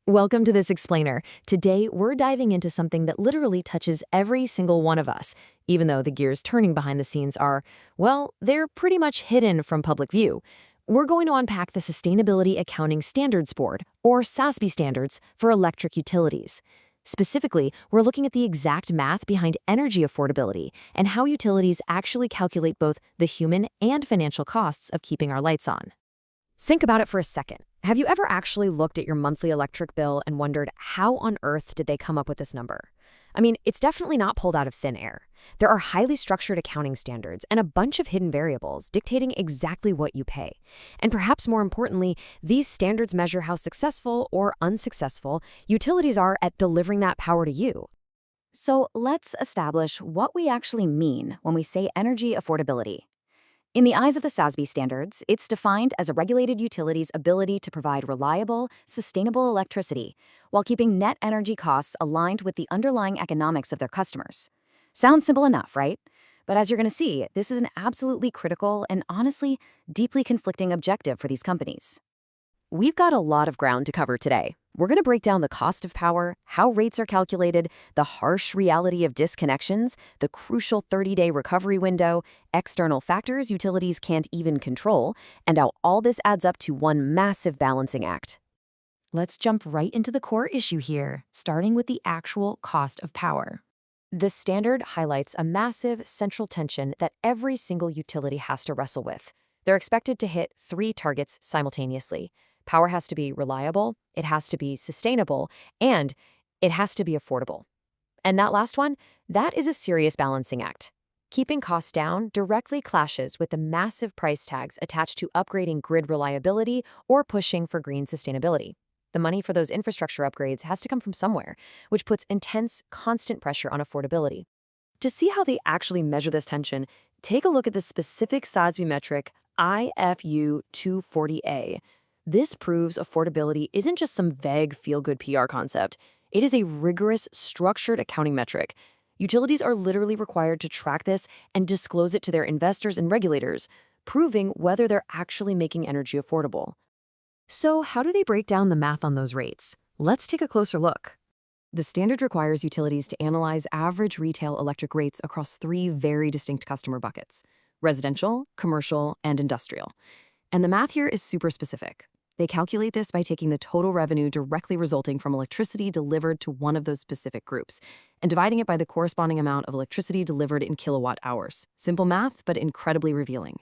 Welcome to this explainer. Today, we're diving into something that literally touches every single one of us, even though the gears turning behind the scenes are, well, they're pretty much hidden from public view. We're going to unpack the Sustainability Accounting Standards Board, or SASB standards, for electric utilities. Specifically, we're looking at the exact math behind energy affordability and how utilities actually calculate both the human and financial costs of keeping our lights on. Think about it for a second. Have you ever actually looked at your monthly electric bill and wondered how on earth did they come up with this number? I mean, it's definitely not pulled out of thin air. There are highly structured accounting standards and a bunch of hidden variables dictating exactly what you pay. And perhaps more importantly, these standards measure how successful or unsuccessful utilities are at delivering that power to you. So let's establish what we actually mean when we say energy affordability. In the eyes of the SASB standards, it's defined as a regulated utility's ability to provide reliable, sustainable electricity while keeping net energy costs aligned with the underlying economics of their customers. Sounds simple enough, right? But as you're going to see, this is an absolutely critical and honestly deeply conflicting objective for these companies. We've got a lot of ground to cover today. We're going to break down the cost of power, how rates are calculated, the harsh reality of disconnections, the crucial 30-day recovery window, external factors utilities can't even control, and how all this adds up to one massive balancing act. Let's jump right into the core issue here, starting with the actual cost of power. The standard highlights a massive central tension that every single utility has to wrestle with. They're expected to hit 3 targets simultaneously. Power has to be reliable, it has to be sustainable, and it has to be affordable. And that last one, that is a serious balancing act. Keeping costs down directly clashes with the massive price tags attached to upgrading grid reliability or pushing for green sustainability. The money for those infrastructure upgrades has to come from somewhere, which puts intense, constant pressure on affordability. To see how they actually measure this tension, take a look at the specific SASB metric IFU 240A. This proves affordability isn't just some vague feel-good PR concept. It is a rigorous, structured accounting metric. Utilities are literally required to track this and disclose it to their investors and regulators, proving whether they're actually making energy affordable. So how do they break down the math on those rates? Let's take a closer look. The standard requires utilities to analyze average retail electric rates across 3 very distinct customer buckets: residential, commercial, and industrial. And the math here is super specific. They calculate this by taking the total revenue directly resulting from electricity delivered to one of those specific groups and dividing it by the corresponding amount of electricity delivered in kilowatt hours. Simple math, but incredibly revealing.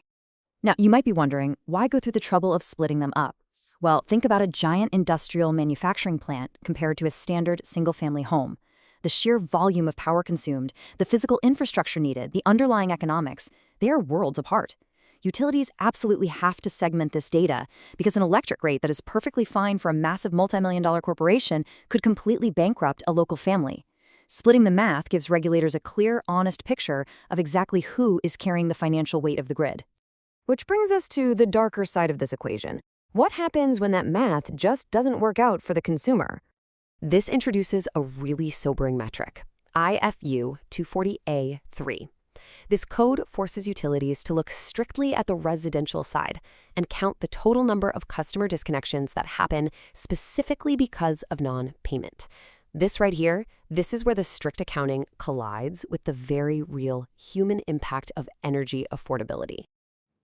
Now, you might be wondering, why go through the trouble of splitting them up? Well, think about a giant industrial manufacturing plant compared to a standard single-family home. The sheer volume of power consumed, the physical infrastructure needed, the underlying economics, they are worlds apart. Utilities absolutely have to segment this data because an electric rate that is perfectly fine for a massive multi-million-dollar corporation could completely bankrupt a local family. Splitting the math gives regulators a clear, honest picture of exactly who is carrying the financial weight of the grid. Which brings us to the darker side of this equation. What happens when that math just doesn't work out for the consumer? This introduces a really sobering metric, IFU 240A3. This code forces utilities to look strictly at the residential side and count the total number of customer disconnections that happen specifically because of non-payment. This right here, this is where the strict accounting collides with the very real human impact of energy affordability.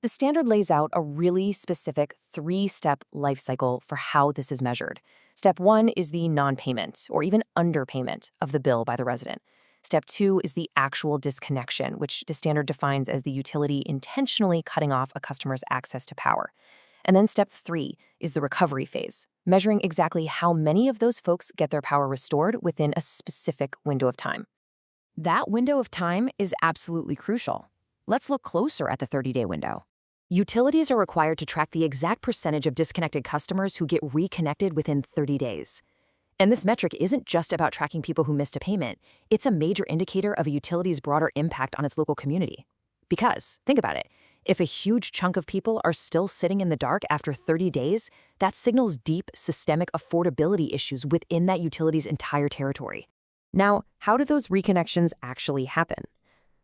The standard lays out a really specific 3-step life cycle for how this is measured. Step 1 is the non-payment or even underpayment of the bill by the resident. Step 2 is the actual disconnection, which the standard defines as the utility intentionally cutting off a customer's access to power. And then step 3 is the recovery phase, measuring exactly how many of those folks get their power restored within a specific window of time. That window of time is absolutely crucial. Let's look closer at the 30-day window. Utilities are required to track the exact percentage of disconnected customers who get reconnected within 30 days. And this metric isn't just about tracking people who missed a payment. It's a major indicator of a utility's broader impact on its local community. Because, think about it, if a huge chunk of people are still sitting in the dark after 30 days, that signals deep systemic affordability issues within that utility's entire territory. Now, how do those reconnections actually happen?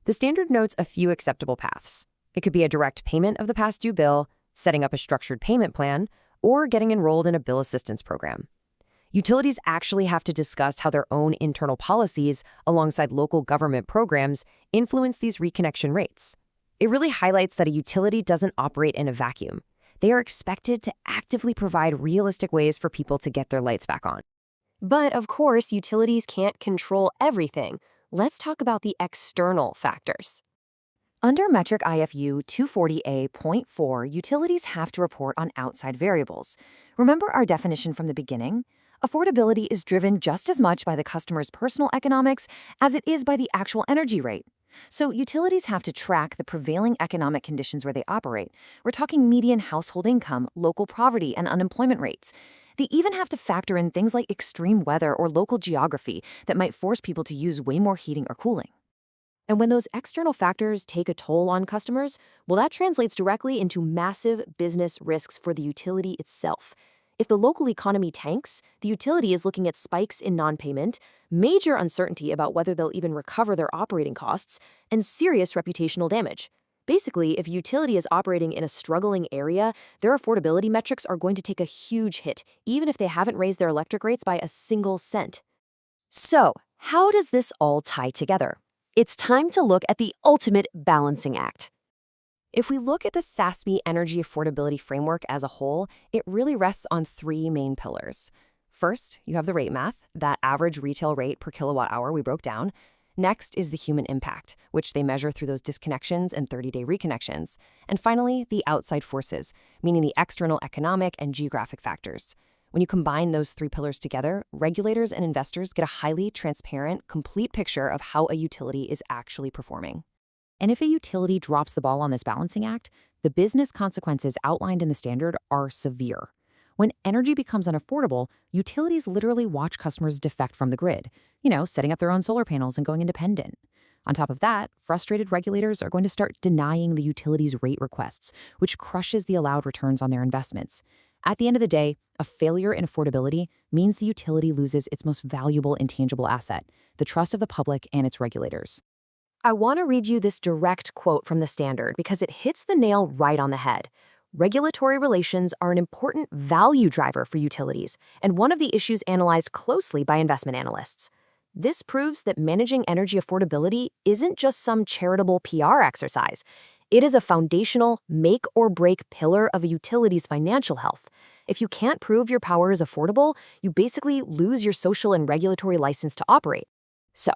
The standard notes a few acceptable paths. It could be a direct payment of the past due bill, setting up a structured payment plan, or getting enrolled in a bill assistance program. Utilities actually have to discuss how their own internal policies, alongside local government programs, influence these reconnection rates. It really highlights that a utility doesn't operate in a vacuum. They are expected to actively provide realistic ways for people to get their lights back on. But of course, utilities can't control everything. Let's talk about the external factors. Under metric IFU 240A.4, utilities have to report on outside variables. Remember our definition from the beginning? Affordability is driven just as much by the customer's personal economics as it is by the actual energy rate. So utilities have to track the prevailing economic conditions where they operate. We're talking median household income, local poverty, and unemployment rates. They even have to factor in things like extreme weather or local geography that might force people to use way more heating or cooling. And when those external factors take a toll on customers, well, that translates directly into massive business risks for the utility itself. If the local economy tanks, the utility is looking at spikes in non-payment, major uncertainty about whether they'll even recover their operating costs, and serious reputational damage. Basically, if a utility is operating in a struggling area, their affordability metrics are going to take a huge hit, even if they haven't raised their electric rates by a single cent. So, how does this all tie together? It's time to look at the ultimate balancing act. If we look at the SASB energy affordability framework as a whole, it really rests on three main pillars. First, you have the rate math, that average retail rate per kilowatt hour we broke down. Next is the human impact, which they measure through those disconnections and 30-day reconnections. And finally, the outside forces, meaning the external economic and geographic factors. When you combine those three pillars together, regulators and investors get a highly transparent, complete picture of how a utility is actually performing. And if a utility drops the ball on this balancing act, the business consequences outlined in the standard are severe. When energy becomes unaffordable, utilities literally watch customers defect from the grid, setting up their own solar panels and going independent. On top of that, frustrated regulators are going to start denying the utility's rate requests, which crushes the allowed returns on their investments. At the end of the day, a failure in affordability means the utility loses its most valuable intangible asset, the trust of the public and its regulators. I want to read you this direct quote from the standard because it hits the nail right on the head. Regulatory relations are an important value driver for utilities and one of the issues analyzed closely by investment analysts. This proves that managing energy affordability isn't just some charitable PR exercise. It is a foundational, make-or-break pillar of a utility's financial health. If you can't prove your power is affordable, you basically lose your social and regulatory license to operate. So,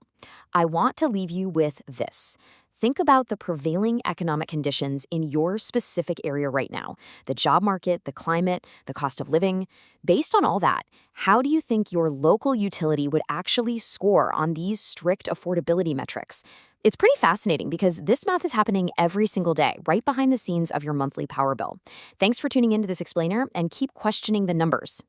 I want to leave you with this. Think about the prevailing economic conditions in your specific area right now, the job market, the climate, the cost of living. Based on all that, how do you think your local utility would actually score on these strict affordability metrics? It's pretty fascinating because this math is happening every single day, right behind the scenes of your monthly power bill. Thanks for tuning into this explainer and keep questioning the numbers.